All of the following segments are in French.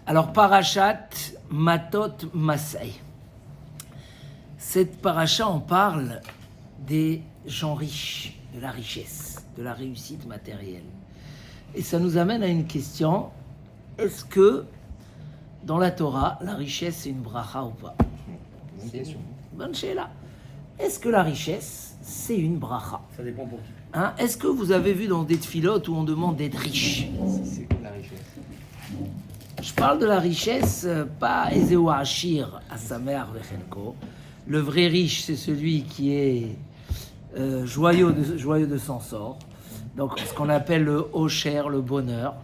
Alors, Parashat Matot Masai. Cette paracha, on parle des gens riches, de la richesse, de la réussite matérielle. Et ça nous amène à une question, est-ce que dans la Torah, la richesse c'est une bracha ou pas? Bonne question. Bonne là. Est-ce que la richesse c'est une bracha? Ça dépend pour qui. Est-ce que vous avez vu dans des tfilotes où on demande d'être riche? C'est quoi la richesse? Je parle de la richesse, pas Ezeu Ashir à sa mère Vechenko. Le vrai riche, c'est celui qui est joyeux de son sort. Donc, ce qu'on appelle le Osher, le bonheur.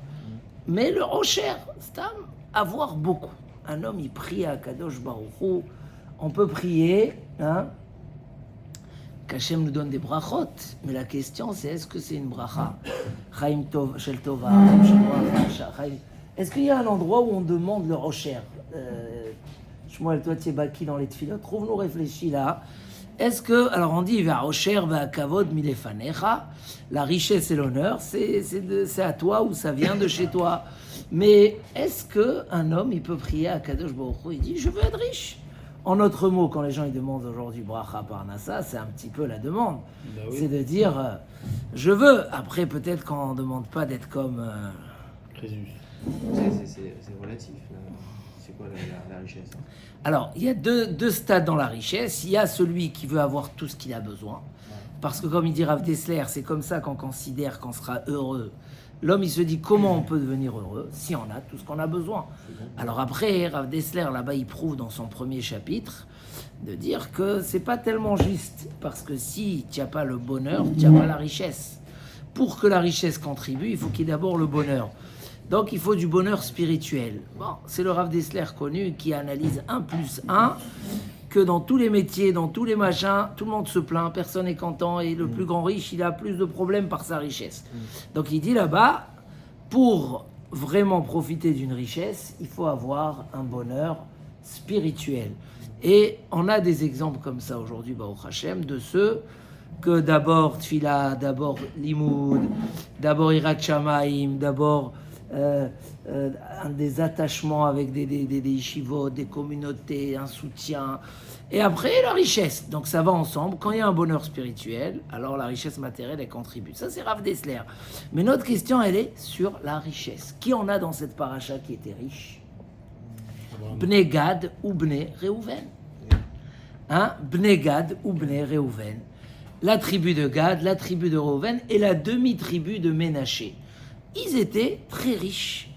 Mais le Osher, c'est avoir beaucoup. Un homme, il prie à Kadosh Baruch Hu. On peut prier, qu'Hachem nous donne des brachot. Mais la question, c'est est-ce que c'est une bracha? Chaim Tov, Shel Tova, Chaim. Est-ce qu'il y a un endroit où on demande le Osher? Shmuel, toi, tu es baki dans les tfilotes. Trouve-nous réfléchis là. Est-ce que, alors on dit, va Osher, va Kavod, milefanecha. La richesse et l'honneur, c'est à toi ou ça vient de chez toi. Mais est-ce qu'un homme, il peut prier à Kadosh Baruch Hu, il dit, je veux être riche? En autre mot, quand les gens ils demandent aujourd'hui bracha parnassa, c'est un petit peu la demande. Bah oui. C'est de dire, je veux. Après, peut-être qu'on ne demande pas d'être comme... Crésus. C'est relatif. C'est quoi la richesse? Alors, il y a deux stades dans la richesse. Il y a celui qui veut avoir tout ce qu'il a besoin. Parce que comme il dit Rav Dessler, c'est comme ça qu'on considère qu'on sera heureux. L'homme, il se dit comment on peut devenir heureux si on a tout ce qu'on a besoin. Alors après, Rav Dessler, là-bas, il prouve dans son premier chapitre de dire que c'est pas tellement juste. Parce que si tu n'as pas le bonheur, tu n'as pas la richesse. Pour que la richesse contribue, il faut qu'il y ait d'abord le bonheur. Donc il faut du bonheur spirituel. Bon, c'est le Rav Dessler connu qui analyse 1 plus 1, que dans tous les métiers, dans tous les machins, tout le monde se plaint, personne n'est content, et le plus grand riche, il a plus de problèmes par sa richesse. Donc il dit là-bas, pour vraiment profiter d'une richesse, il faut avoir un bonheur spirituel. Et on a des exemples comme ça aujourd'hui, Baruch Hashem, de ceux que d'abord Tfila, d'abord Limoud, d'abord Hirat Shamaim, d'abord des attachements avec des yeshivot, des communautés, un soutien, et après la richesse. Donc ça va ensemble. Quand il y a un bonheur spirituel, alors la richesse matérielle, elle contribue. Ça, c'est Rav Dessler. Mais notre question, elle est sur la richesse. Qui en a dans cette paracha qui était riche? Bnei Gad ou Bnei Reuven. Bnei Gad ou Bnei Reuven. La tribu de Gad, la tribu de Reuven et la demi-tribu de Ménaché. Ils étaient très riches.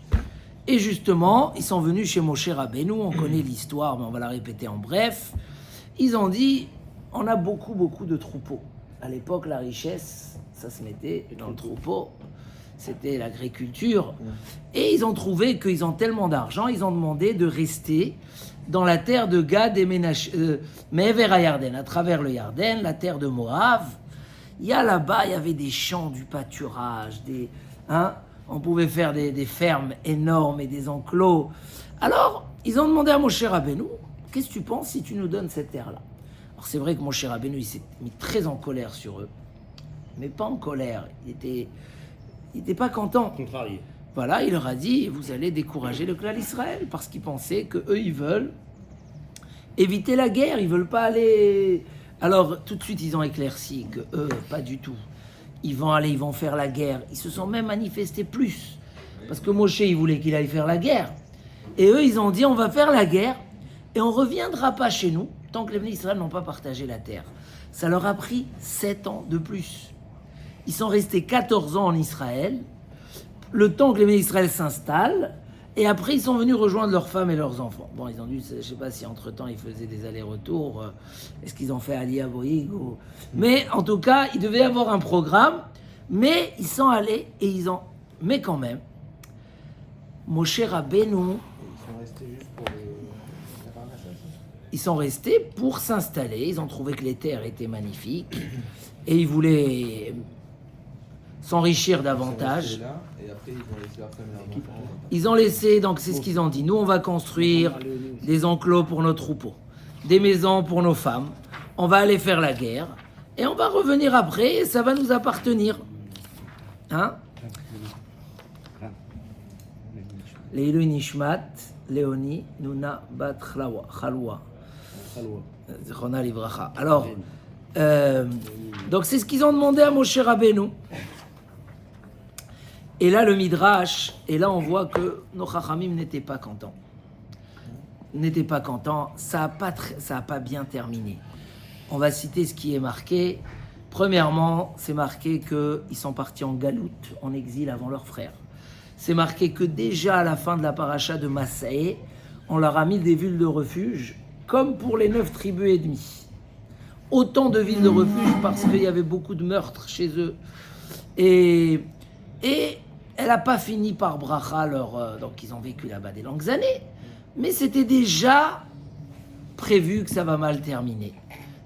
Et justement, ils sont venus chez Moshe Rabbeinu, on connaît l'histoire, mais on va la répéter en bref. Ils ont dit, on a beaucoup de troupeaux. À l'époque, la richesse, ça se mettait dans le troupeau. C'était l'agriculture. Et ils ont trouvé qu'ils ont tellement d'argent, ils ont demandé de rester dans la terre de Gad et Me'ever Yarden, à travers le Yarden, la terre de Moab. Il y a là-bas, il y avait des champs, du pâturage, on pouvait faire des fermes énormes et des enclos. Alors, ils ont demandé à Moshe Rabbeinu, qu'est-ce que tu penses si tu nous donnes cette terre-là? Alors c'est vrai que Moshe Rabbeinu, il s'est mis très en colère sur eux, mais pas en colère, il était pas content. Contrarié. Voilà, il leur a dit, vous allez décourager le clan d'Israël, parce qu'ils pensaient qu'eux, ils veulent éviter la guerre, ils veulent pas aller... Alors, tout de suite, ils ont éclairci que eux, pas du tout. Ils vont faire la guerre. Ils se sont même manifestés plus. Parce que Moshe, il voulait qu'il aille faire la guerre. Et eux, ils ont dit, on va faire la guerre et on ne reviendra pas chez nous tant que les bénis Israël n'ont pas partagé la terre. Ça leur a pris 7 ans de plus. Ils sont restés 14 ans en Israël, le temps que les bénis Israël s'installent, et après, ils sont venus rejoindre leurs femmes et leurs enfants. Bon, ils ont dû, je ne sais pas si entre-temps, ils faisaient des allers-retours, est-ce qu'ils ont fait Aliyah Boïg ou... Mais en tout cas, ils devaient avoir un programme, mais ils sont allés et ils ont... Mais quand même, Moshe Rabbeinu... Ils sont restés juste pour la parnasse. Ils sont restés pour s'installer, ils ont trouvé que les terres étaient magnifiques, et ils voulaient s'enrichir davantage. Là, et après, ils ont laissé leur femme et leurs enfants. Ils ont laissé, donc c'est ce qu'ils ont dit, nous on va construire des enclos pour nos troupeaux, des maisons pour nos femmes, on va aller faire la guerre, et on va revenir après, et ça va nous appartenir. Leilu Nishmat, Léonie, Nuna, Bat Chalwa. Zichron Livracha. Alors, donc c'est ce qu'ils ont demandé à Moshe Rabbeinu. Et là, le Midrash, et là on voit que nos Chachamim n'étaient pas contents. Ça n'a pas bien terminé. On va citer ce qui est marqué. Premièrement, c'est marqué qu'ils sont partis en galoute, en exil avant leurs frères. C'est marqué que déjà à la fin de la paracha de Massaé, on leur a mis des villes de refuge, comme pour les 9 tribus et demie. Autant de villes de refuge parce qu'il y avait beaucoup de meurtres chez eux. Et elle n'a pas fini par bracha, donc ils ont vécu là-bas des longues années. Mais c'était déjà prévu que ça va mal terminer.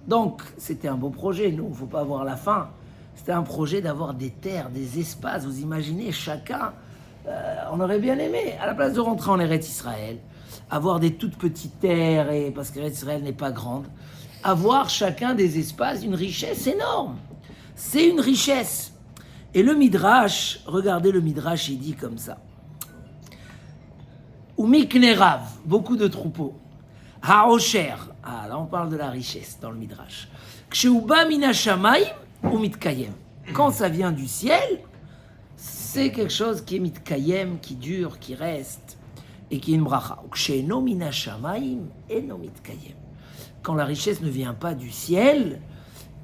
Donc, c'était un beau projet. Nous, il ne faut pas voir la fin. C'était un projet d'avoir des terres, des espaces. Vous imaginez, chacun, on aurait bien aimé, à la place de rentrer en Eretz Israël, avoir des toutes petites terres, parce qu'Eretz Israël n'est pas grande, avoir chacun des espaces, une richesse énorme. C'est une richesse. Et le Midrash, regardez le Midrash, il dit comme ça. Ou miknerav, beaucoup de troupeaux. Haosher, là on parle de la richesse dans le Midrash. Ksheuba mina shamayim ou mitkayem. Quand ça vient du ciel, c'est quelque chose qui est mitkayem, qui dure, qui reste, et qui est une bracha. Ksheno mina shamayim eno mitkayem. Quand la richesse ne vient pas du ciel,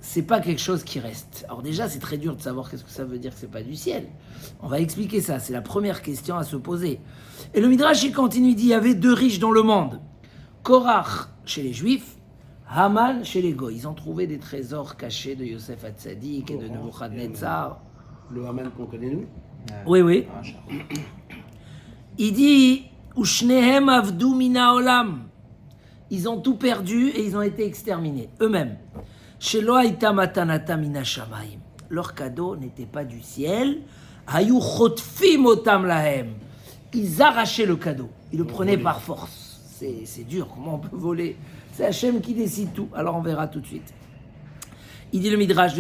c'est pas quelque chose qui reste. Alors déjà, c'est très dur de savoir qu'est-ce que ça veut dire que c'est pas du ciel. On va expliquer ça, c'est la première question à se poser. Et le Midrash, il continue, il dit, il y avait 2 riches dans le monde. Korach chez les Juifs, Haman chez les Goïs. Ils ont trouvé des trésors cachés de Yosef Hatzadik et de Nebuchadnezzar. Le Haman qu'on connaît nous. Oui. Il dit, Ushnehem avdu mina olam. Ils ont tout perdu et ils ont été exterminés eux-mêmes. Shelo haïta matanata mina shamayim. Leur cadeau n'était pas du ciel. Hayu chotfim otam lahem. Ils arrachaient le cadeau. Ils le prenaient par force. C'est dur, comment on peut voler? C'est Hachem qui décide tout. Alors on verra tout de suite. Il dit le Midrash,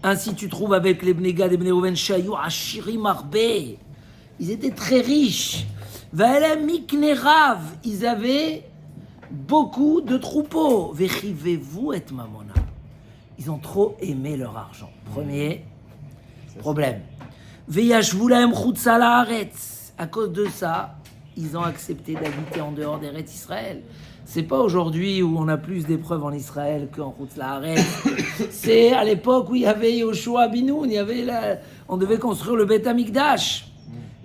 ainsi tu trouves avec les Bnei Gad et Bnei Reuven, Shayu Ashirim Arbe. Ils étaient très riches. Va'elem miknerav. Ils avaient beaucoup de troupeaux. Vechivez-vous et mamona. Ils ont trop aimé leur argent. Premier problème. Ve'yashvu lahem chutza la'aretz. À cause de ça, ils ont accepté d'habiter en dehors d'Eretz Israël. C'est pas aujourd'hui où on a plus d'épreuves en Israël qu'en Chutz La'aretz. C'est à l'époque où il y avait Yoshua Binoun, on devait construire le Beth Amikdash.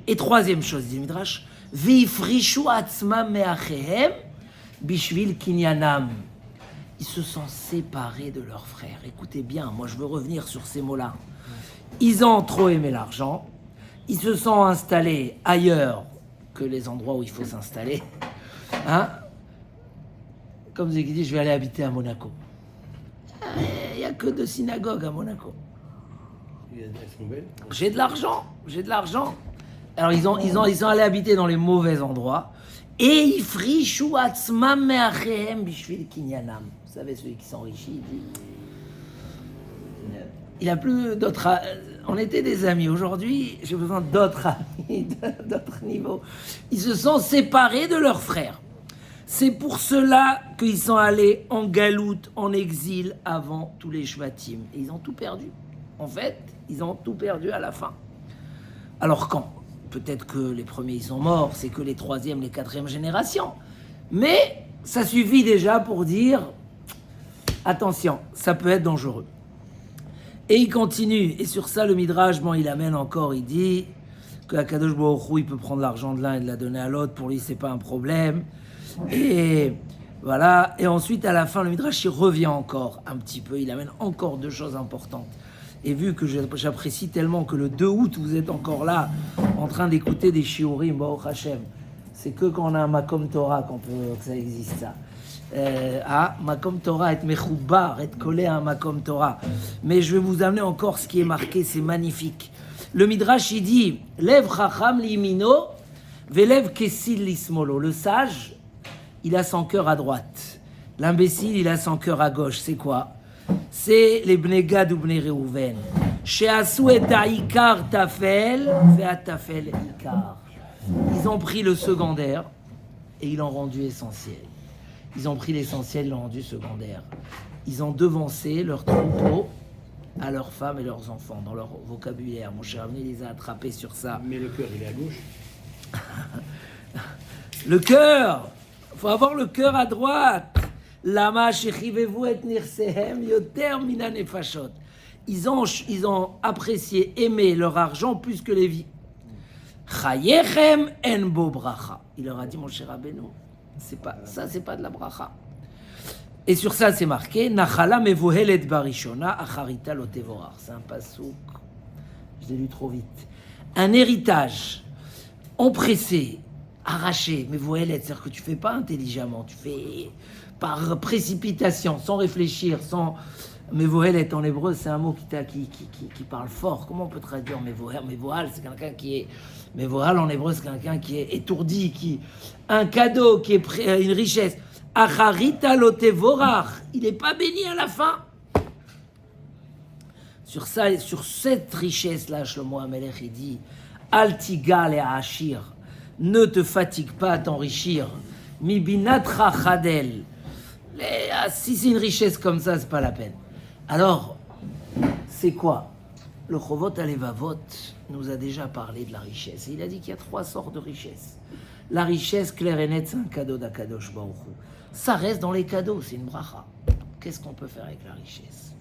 Et troisième chose, dit Midrash, Ve'ifrishu atzmam me'achehem bishvil kinyanam. Ils se sont séparés de leurs frères. Écoutez bien, moi je veux revenir sur ces mots-là. Ils ont trop aimé l'argent. Ils se sont installés ailleurs que les endroits où il faut s'installer. Comme vous avez dit, je vais aller habiter à Monaco. Il n'y a que 2 synagogues à Monaco. Elles sont belles. J'ai de l'argent. Alors ils sont allés habiter dans les mauvais endroits. Et ils frichou atzmam me'achehem bishvil kinyanam. Vous savez, celui qui s'enrichit, il n'a plus d'autres... On était des amis. Aujourd'hui, j'ai besoin d'autres amis, d'autres niveaux. Ils se sont séparés de leurs frères. C'est pour cela qu'ils sont allés en galoute, en exil, avant tous les shvatim. Et ils ont tout perdu. En fait, ils ont tout perdu à la fin. Alors quand? Peut-être que les premiers, ils sont morts. C'est que les 3e, les 4e générations. Mais ça suffit déjà pour dire, attention, ça peut être dangereux. Et il continue, et sur ça le Midrash, il amène encore, il dit que Akadosh Baruch Hu, il peut prendre l'argent de l'un et de la donner à l'autre, pour lui c'est pas un problème. Et voilà, et ensuite à la fin le Midrash il revient encore un petit peu, il amène encore 2 choses importantes. Et vu que j'apprécie tellement que le 2 août vous êtes encore là, en train d'écouter des shiurim, Baruch Hashem, c'est que quand on a un Makom Torah que ça existe ça. Makom Torah, être mechoubar, être collé à un Makom Torah. Mais je vais vous amener encore ce qui est marqué, c'est magnifique. Le Midrash, il dit, Lev chacham limino, velev kessil lismolo. Le sage, il a son cœur à droite. L'imbécile, il a son cœur à gauche. C'est quoi? C'est les Bnei Gad ou Bnei Reuven. She'asu et ha'ikar tafel, ve'atafel ikar. Ils ont pris le secondaire et ils l'ont rendu essentiel. Ils ont pris l'essentiel et l'ont rendu secondaire. Ils ont devancé leur troupeau à leurs femmes et leurs enfants dans leur vocabulaire. Mon cher ami les a attrapés sur ça. Mais le cœur, il est à gauche. Le cœur, il faut avoir le cœur à droite. Lama shechivevu et nirsehem yoter mina nefashot. Ils ont apprécié, aimé leur argent plus que les vies. Chayechem en bo bracha. Il leur a dit, mon cher Rabbeinu, c'est pas de la bracha. Et sur ça, c'est marqué, Nachala mevohelet barishona acharita lo tevorar. C'est un pasouk. Je l'ai lu trop vite. Un héritage empressé, arraché, mevohelet, c'est-à-dire que tu fais pas intelligemment, tu fais par précipitation, sans réfléchir, sans... Mevohelet en hébreu, c'est un mot qui parle fort. Comment on peut traduire Mevohal, c'est quelqu'un qui est... Mevohal en hébreu, c'est quelqu'un qui est étourdi, un cadeau, qui est une richesse. Acharita lotevorar, il n'est pas béni à la fin. Sur cette richesse-là, Shlomo HaMelech, il dit Al tigal et achir, ne te fatigue pas à t'enrichir. Mi binatra chadel. Si c'est une richesse comme ça, c'est pas la peine. Alors, c'est quoi? Le Chovot Alevavot nous a déjà parlé de la richesse. Et il a dit qu'il y a 3 sortes de richesses. La richesse claire et nette, c'est un cadeau d'Akadosh Baruch Hu. Ça reste dans les cadeaux, c'est une bracha. Qu'est-ce qu'on peut faire avec la richesse?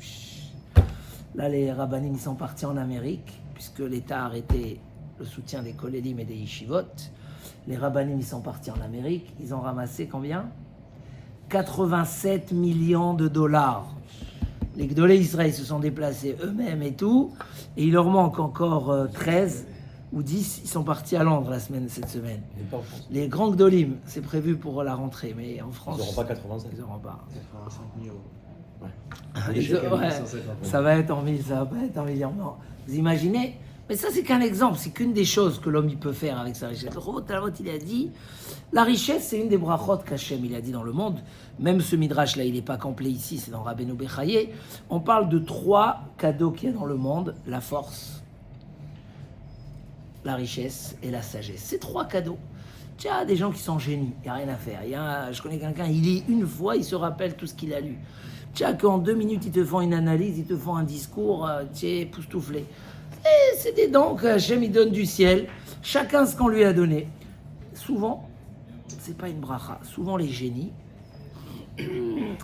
Là, les rabbanim, ils sont partis en Amérique, puisque l'État a arrêté le soutien des kolélim et des yeshivot. Les rabbanim, ils sont partis en Amérique. Ils ont ramassé combien? 87 millions de dollars. Les Gdolé Israël se sont déplacés eux-mêmes et tout, et il leur manque encore 13 ou 10, ils sont partis à Londres cette semaine. Pas en France. Les grands Gdolim, c'est prévu pour la rentrée, mais en France... Ils n'auront pas 87. Ils n'auront pas. 85 000 euros. Ouais, ça va être en 1000, ça va pas être en millions. Non. Vous imaginez? Mais ça, c'est qu'un exemple, c'est qu'une des choses que l'homme il peut faire avec sa richesse. Le Chovot Halevavot, il a dit, la richesse, c'est une des brachot qu'Hachem, il a dit dans le monde. Même ce midrash-là, il n'est pas complet ici, c'est dans Rabbeinu Bechaye. On parle de 3 cadeaux qu'il y a dans le monde, la force, la richesse et la sagesse. C'est 3 cadeaux. Tu as des gens qui sont génies, il n'y a rien à faire. Je connais quelqu'un, il lit une fois, il se rappelle tout ce qu'il a lu. Tu as qu'en 2 minutes, ils te font une analyse, ils te font un discours, tu es époustouflé. Et c'est des dons que Hachem il donne du ciel, chacun ce qu'on lui a donné. Souvent, c'est pas une bracha. Souvent les génies,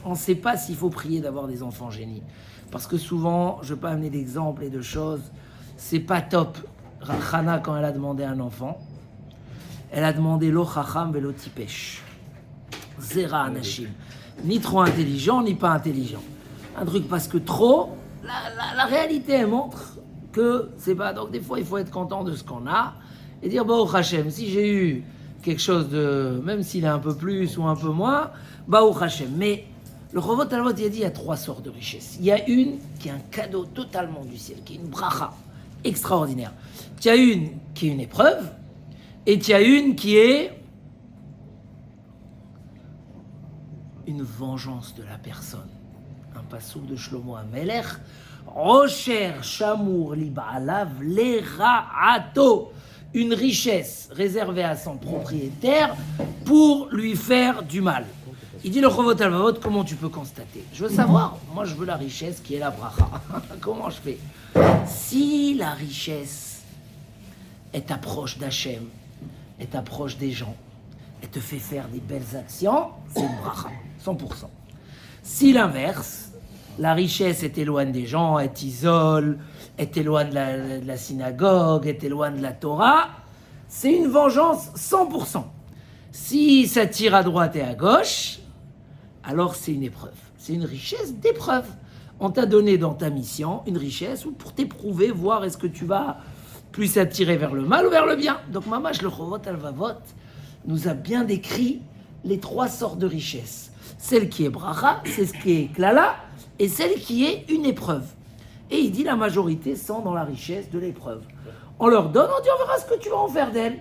on ne sait pas s'il faut prier d'avoir des enfants génies. Parce que souvent, je ne vais pas amener d'exemples et de choses, c'est pas top. Chana, quand elle a demandé un enfant, elle a demandé lo chacham velo tipesh. Zera anashim. Ni trop intelligent, ni pas intelligent. Un truc parce que trop, la réalité, elle montre que c'est pas. Donc des fois, il faut être content de ce qu'on a et dire Baruch Hashem, si j'ai eu quelque chose de, même s'il est un peu plus ou un peu moins, Baruch Hashem. Mais le Chovot Halevavot, il a dit il y a 3 sortes de richesses. Il y a une qui est un cadeau totalement du ciel, qui est une bracha extraordinaire. Il y a une qui est une épreuve et il y a une qui est une vengeance de la personne. Un passouk de Shlomo HaMelech. Rocher Shamour Liba'alav Lera'ato. Une richesse réservée à son propriétaire pour lui faire du mal. Il dit le Chovot Halevavot, comment tu peux constater? Je veux savoir, moi je veux la richesse qui est la bracha. Comment je fais? Si la richesse est approche d'Hachem, est approche des gens, et te fait faire des belles actions, c'est une bracha, 100%. Si l'inverse, la richesse est éloigne des gens, est isole, est éloigne de la synagogue, est éloigne de la Torah, c'est une vengeance 100%. Si ça tire à droite et à gauche, alors c'est une épreuve. C'est une richesse d'épreuve. On t'a donné dans ta mission une richesse pour t'éprouver, voir est-ce que tu vas plus attirer vers le mal ou vers le bien. Donc Mamash, le Chovot Halevavot, nous a bien décrit les 3 sortes de richesses. Celle qui est bracha, c'est ce qui est klala, et celle qui est une épreuve. Et il dit la majorité sont dans la richesse de l'épreuve. On leur donne, on dit on verra ce que tu vas en faire d'elle.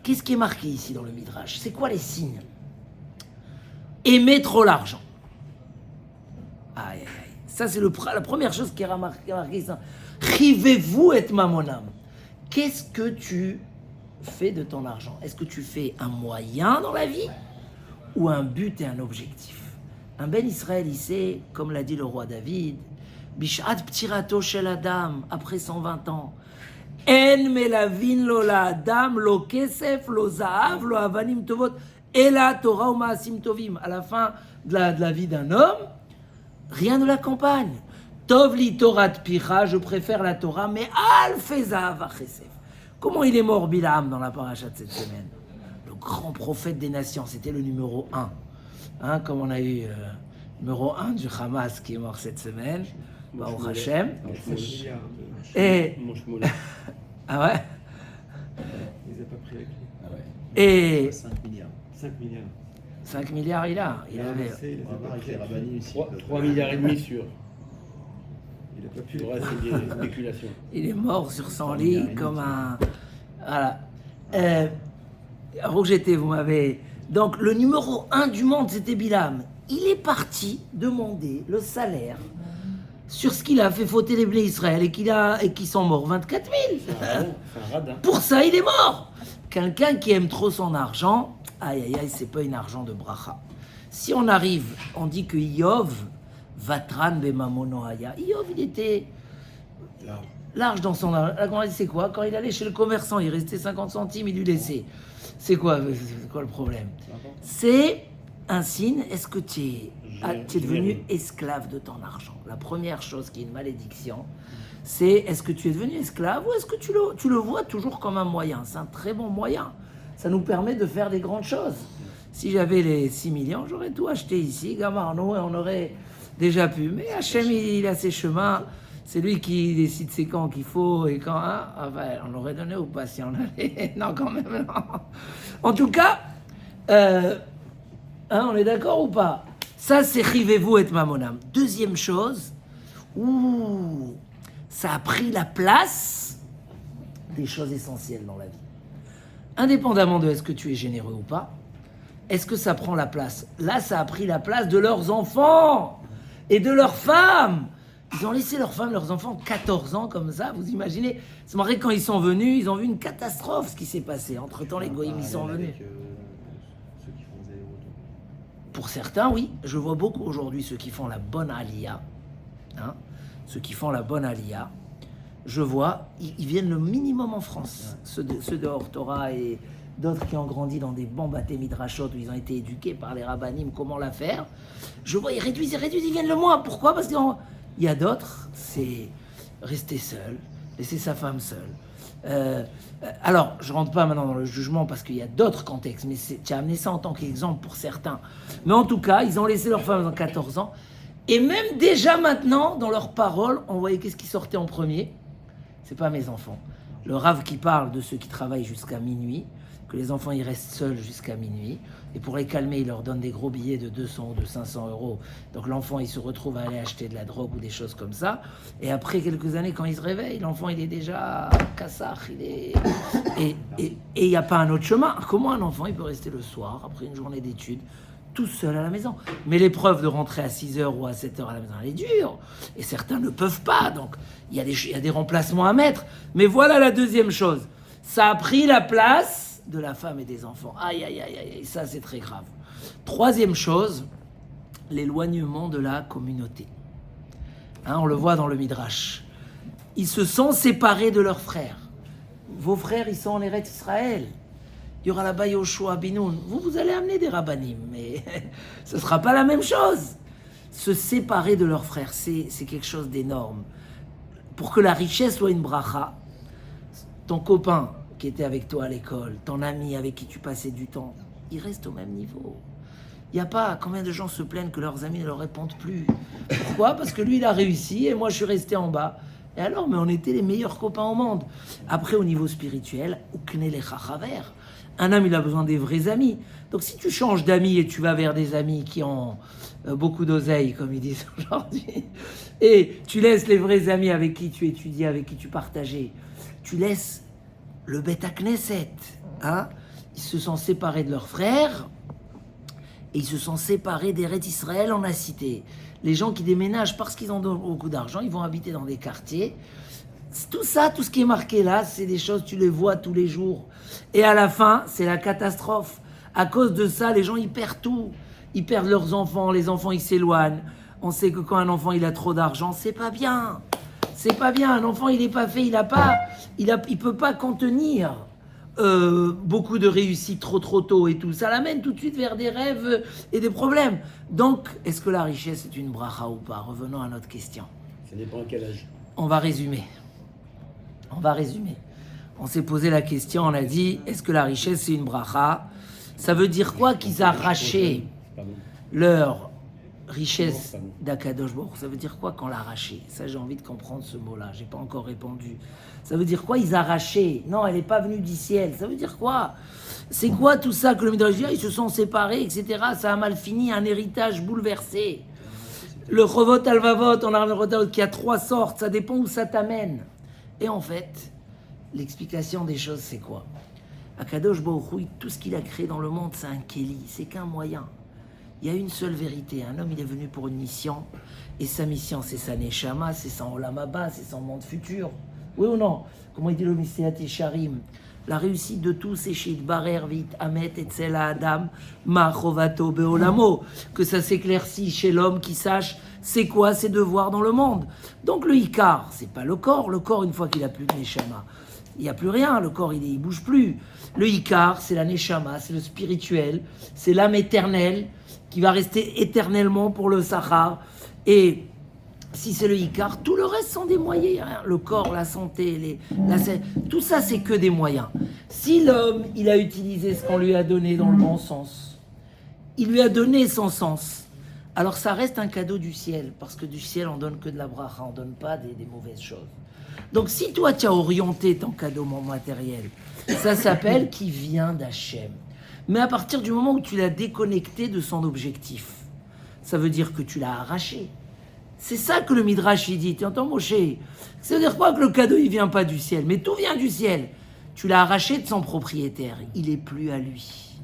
Qu'est-ce qui est marqué ici dans le Midrash? C'est quoi les signes? Aimer trop l'argent. Aïe, aïe, aïe. Ça, c'est la première chose qui est remarquée. Rivez-vous et mamonam. Qu'est-ce que tu fais de ton argent? Est-ce que tu fais un moyen dans la vie ou un but et un objectif? Un Ben Israël, il sait, comme l'a dit le roi David, Bishat ptirato shel adam, après 120 ans, En melavin lo la adam, lo kesef, lo zaav, lo avanim tovot, ela Torah ou maasim tovim. À la fin de la vie d'un homme, rien ne l'accompagne. Tov li Torah pira, je préfère la Torah, mais al fezav achesef. Comment il est mort Bilam dans la paracha de cette semaine? Le grand prophète des nations, c'était le numéro 1. Hein, comme on a eu numéro 1 du Hamas qui est mort cette semaine, Baruch Hashem. Et ah ouais. Ils n'ont pas pris la clé. Ah ouais. Et 5 milliards. 5 milliards. 5 milliards il a. Il avait. Il On va a voir pas avec pris les la clé. rabbins ici. 3 milliards et demi sur. Il n'a pas pu. Le reste, c'est des spéculations. Il est mort sur son lit comme un. Voilà. Rogeté, vous m'avez. Donc le numéro 1 du monde, c'était Bilam. Il est parti demander le salaire sur ce qu'il a fait fauter les blés Israël et qu'ils sont morts 24 000. C'est un radin. Pour ça, il est mort. Quelqu'un qui aime trop son argent, aïe aïe aïe, c'est pas un argent de bracha. Si on arrive, on dit que Yov, Vatran bemamono haya. Yov, il était large dans son argent. La grande, c'est quoi? Quand il allait chez le commerçant, il restait 50 centimes, il lui laissait. C'est quoi le problème? C'est un signe. Est-ce que tu es devenu esclave de ton argent? La première chose qui est une malédiction, c'est est-ce que tu es devenu esclave ou est-ce que tu le vois toujours comme un moyen? C'est un très bon moyen. Ça nous permet de faire des grandes choses. Si j'avais les 6 millions, j'aurais tout acheté ici, Gamarno, et on aurait déjà pu. Mais Hachem, il a ses chemins. C'est lui qui décide c'est quand qu'il faut et quand. Hein? Enfin, on l'aurait donné ou pas si on allait. Non, quand même, non. En tout cas, on est d'accord ou pas? Ça, c'est rivez-vous et mamonam. Deuxième chose, ça a pris la place des choses essentielles dans la vie. Indépendamment de est-ce que tu es généreux ou pas, est-ce que ça prend la place? Là, ça a pris la place de leurs enfants et de leurs femmes. Ils ont laissé leurs femmes, leurs enfants, 14 ans comme ça, vous imaginez? C'est marrant que quand ils sont venus, ils ont vu une catastrophe ce qui s'est passé. Entre-temps, les goïms, ils sont venus. Ceux qui font des allers-retours. Pour certains, oui. Je vois beaucoup aujourd'hui ceux qui font la bonne aliyah. Hein, ceux qui font la bonne aliyah. Je vois, ils viennent le minimum en France. Ceux de Hors Torah et d'autres qui ont grandi dans des bons bâtés midrashot où ils ont été éduqués par les rabbanim, comment la faire. Je vois, ils réduisent, ils viennent le moins. Pourquoi? Parce qu'il y a d'autres, c'est rester seul, laisser sa femme seule. Alors, je ne rentre pas maintenant dans le jugement parce qu'il y a d'autres contextes, mais tu as amené ça en tant qu'exemple pour certains. Mais en tout cas, ils ont laissé leur femme dans 14 ans. Et même déjà maintenant, dans leurs paroles, on voyait qu'est-ce qui sortait en premier. C'est pas mes enfants. Le Rav qui parle de ceux qui travaillent jusqu'à minuit, que les enfants ils restent seuls jusqu'à minuit, et pour les calmer, il leur donne des gros billets de 200 ou de 500 euros. Donc l'enfant il se retrouve à aller acheter de la drogue ou des choses comme ça. Et après quelques années, quand il se réveille, l'enfant il est déjà kassach, et il n'y a pas un autre chemin. Comment un enfant il peut rester le soir après une journée d'études tout seul à la maison? Mais l'épreuve de rentrer à 6h ou à 7h à la maison, elle est dure. Et certains ne peuvent pas. Donc, il y a des remplacements à mettre. Mais voilà la deuxième chose. Ça a pris la place de la femme et des enfants. Aïe, aïe, aïe, aïe. Ça, c'est très grave. Troisième chose, l'éloignement de la communauté. Hein, on le voit dans le Midrash. Ils se sont séparés de leurs frères. Vos frères, ils sont en Eretz Israël. Il y aura là-bas Yoshua Binoun. Vous allez amener des rabbanim, mais ce ne sera pas la même chose. Se séparer de leurs frères, c'est quelque chose d'énorme. Pour que la richesse soit une bracha, ton copain qui était avec toi à l'école, ton ami avec qui tu passais du temps, il reste au même niveau. Il n'y a pas combien de gens se plaignent que leurs amis ne leur répondent plus. Pourquoi? Parce que lui, il a réussi et moi, je suis resté en bas. Et alors, mais on était les meilleurs copains au monde. Après, au niveau spirituel, ukne lecha chaver. Un homme, il a besoin des vrais amis. Donc, si tu changes d'amis et tu vas vers des amis qui ont beaucoup d'oseille, comme ils disent aujourd'hui, et tu laisses les vrais amis avec qui tu étudiais, avec qui tu partageais, tu laisses le Beth Knesset. Hein? Ils se sont séparés de leurs frères et ils se sont séparés d'Eretz Israël, on a cité. Les gens qui déménagent parce qu'ils ont beaucoup d'argent, ils vont habiter dans des quartiers. Tout ça, tout ce qui est marqué là, c'est des choses, tu les vois tous les jours. Et à la fin, c'est la catastrophe. À cause de ça, les gens, ils perdent tout. Ils perdent leurs enfants, les enfants, ils s'éloignent. On sait que quand un enfant, il a trop d'argent, c'est pas bien. C'est pas bien. Un enfant, il n'est pas fait, il peut pas contenir beaucoup de réussite trop tôt et tout. Ça l'amène tout de suite vers des rêves et des problèmes. Donc, est-ce que la richesse est une bracha ou pas? Revenons à notre question. Ça dépend à quel âge. On va résumer. On s'est posé la question, on a dit, est-ce que la richesse c'est une bracha? Ça veut dire quoi qu'ils arrachaient leur richesse d'Akadosh Baruch Hu? Ça veut dire quoi qu'on l'a arraché? Ça, j'ai envie de comprendre ce mot-là, j'ai pas encore répondu. Ça veut dire quoi ils arrachaient? Non, elle n'est pas venue du ciel. Ça veut dire quoi? C'est quoi tout ça que le Midrash dit? Ils se sont séparés, etc. Ça a mal fini, un héritage bouleversé. Le Chovot Alvavot, on a un Chovot qui a 3 sortes, ça dépend où ça t'amène. Et en fait, l'explication des choses, c'est quoi? Akadosh Baruch Hu, tout ce qu'il a créé dans le monde, c'est un Kéli, c'est qu'un moyen. Il y a une seule vérité. Un homme, il est venu pour une mission, et sa mission, c'est sa Neshama, c'est son Olam Haba, c'est son monde futur. Oui ou non? Comment il dit le Messiat Sharim? La réussite de tous, c'est chez Barer, Vit, Amet, Etzel, Adam, Ma, Chovato, Beolamo. Que ça s'éclaircit chez l'homme qui sache c'est quoi ses devoirs dans le monde. Donc le Ikar, c'est pas le corps. Le corps, une fois qu'il a plus de Neshama, il n'y a plus rien. Le corps, il bouge plus. Le Ikar, c'est la Neshama, c'est le spirituel, c'est l'âme éternelle qui va rester éternellement pour le Sahar. Et si c'est le Ikar, tout le reste sont des moyens. Le corps, la santé, tout ça, c'est que des moyens. Si l'homme, il a utilisé ce qu'on lui a donné dans le bon sens, il lui a donné son sens, alors ça reste un cadeau du ciel, parce que du ciel, on donne que de la bracha, on donne pas des mauvaises choses. Donc si toi, tu as orienté ton cadeau matériel, ça s'appelle qui vient d'Hachem. Mais à partir du moment où tu l'as déconnecté de son objectif, ça veut dire que tu l'as arraché. C'est ça que le Midrash il dit. Tu entends, Moshe? Ça veut dire quoi que le cadeau il vient pas du ciel? Mais tout vient du ciel. Tu l'as arraché de son propriétaire. Il est plus à lui.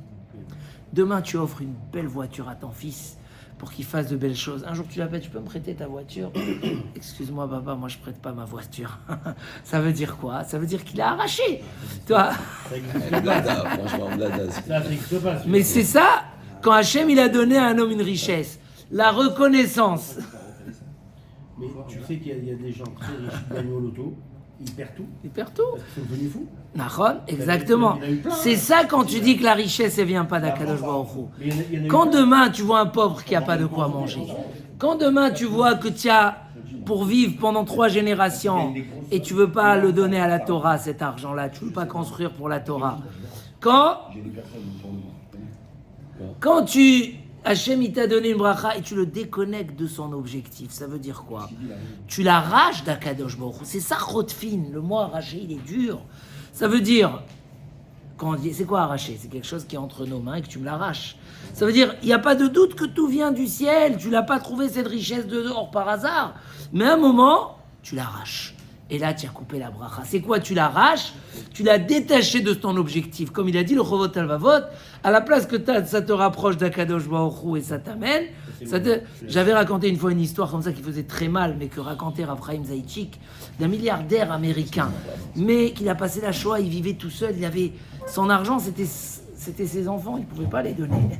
Demain, tu offres une belle voiture à ton fils pour qu'il fasse de belles choses. Un jour, tu l'appelles, tu peux me prêter ta voiture? Excuse-moi, papa, moi je prête pas ma voiture. Ça veut dire quoi? Ça veut dire qu'il a arraché. Toi. Blada, franchement, blada. Mais c'est ça, quand Hachem il a donné à un homme une richesse, la reconnaissance. Mais tu sais qu'il y a des gens très riches qui gagnent au loto, ils perdent tout. Il perd tout. Parce qu'ils sont devenus fous. Nahon, exactement. Il y en a eu plein, C'est ça quand tu dis que la richesse, elle vient pas d'Akadosh Baruch Hu. Mais il y en a eu Quand plein. demain, tu vois un pauvre qui a pas de quoi manger, quand demain, tu vois que tu as pour vivre pendant 3 générations et tu veux pas le donner à la Torah, cet argent-là, tu veux pas construire pour la Torah. Quand Hachem, il t'a donné une bracha et tu le déconnectes de son objectif, ça veut dire quoi? Tu l'arraches d'Akadosh Baruch Hu. C'est ça, Rotfin. Le mot arracher, il est dur. Ça veut dire, quand on dit, c'est quoi arracher? C'est quelque chose qui est entre nos mains et que tu me l'arraches. Ça veut dire, il n'y a pas de doute que tout vient du ciel. Tu l'as pas trouvé cette richesse dehors par hasard. Mais à un moment, tu l'arraches. Et là, tu as coupé la bracha. C'est quoi? Tu l'arraches, tu l'as détaché de ton objectif. Comme il a dit, le Chovot Alvavot, à la place que ça te rapproche d'Akadosh Baruch Hu et ça t'amène. J'avais raconté une fois une histoire comme ça qui faisait très mal, mais que racontait Rav Chaim Zaïtchik, d'un milliardaire américain. Mais qu'il a passé la Shoah, il vivait tout seul, il avait son argent, c'était ses enfants, il ne pouvait pas les donner.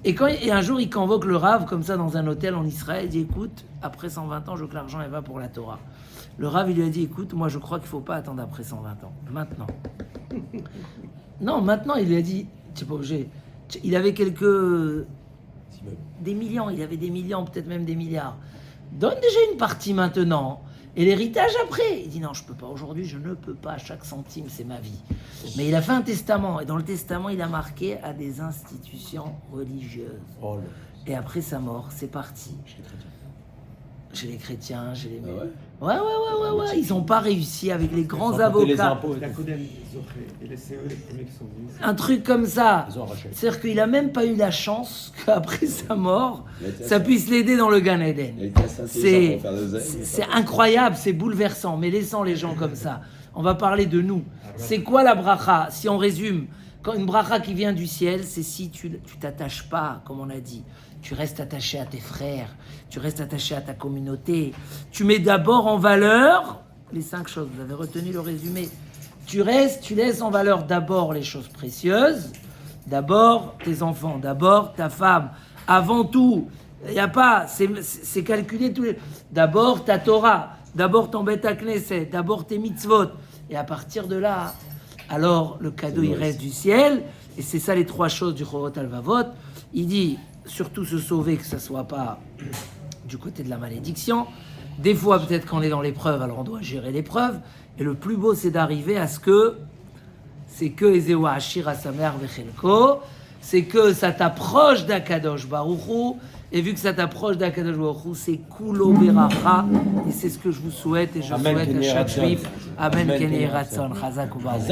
Et un jour, il convoque le Rav comme ça dans un hôtel en Israël, il dit, écoute, après 120 ans, je veux que l'argent elle va pour la Torah. Le Rav, il lui a dit, écoute, moi je crois qu'il ne faut pas attendre après 120 ans. Maintenant. Non, maintenant, il lui a dit, tu n'es pas obligé. Il avait des millions, il avait des millions, peut-être même des milliards. Donne déjà une partie maintenant, et l'héritage après. Il dit, non, je ne peux pas, aujourd'hui, je ne peux pas, chaque centime, c'est ma vie. Mais il a fait un testament, et dans le testament, il a marqué à des institutions religieuses. Oh là. Et après sa mort, c'est parti. Chez les chrétiens, chez les... Ah ouais? Ouais. Ils n'ont pas réussi avec les grands Sans compter les avocats. impôts. La Kodem Zoché et les CE, les premiers qui sont venus. Un truc comme ça. Ils ont arraché. C'est-à-dire qu'il n'a même pas eu la chance qu'après sa mort, Il a été ça assez- puisse l'aider dans le Gan Eden. Il a été assez intelligent pour faire de l'oseille. C'est incroyable, c'est bouleversant, mais laissons les gens comme ça. On va parler de nous. C'est quoi la bracha? Si on résume, Quand une bracha qui vient du ciel, c'est si tu t'attaches pas, comme on a dit. Tu restes attaché à tes frères, tu restes attaché à ta communauté. Tu mets d'abord en valeur les 5 choses. Vous avez retenu le résumé. Tu laisses en valeur d'abord les choses précieuses, d'abord tes enfants, d'abord ta femme, avant tout. Il n'y a pas, c'est calculé tous les... D'abord ta Torah, d'abord ton Bet HaKnesset, d'abord tes mitzvot. Et à partir de là, alors le cadeau il reste du ciel. Et c'est ça les 3 choses du Chorot Alvavot. Il dit surtout se sauver, que ça ne soit pas du côté de la malédiction. Des fois peut-être quand on est dans l'épreuve, alors on doit gérer l'épreuve. Et le plus beau c'est d'arriver à ce que c'est que Ezewa Ashira Samer Vechelko, c'est que ça t'approche d'Akadosh Baruch Hu. Et vu que ça t'approche d'Akadosh Baruch Hu, c'est Kulo Beracha. Et c'est ce que je vous souhaite et je souhaite à chaque juif. Amen. Kenei Ratzon. Chazak u'Baruch.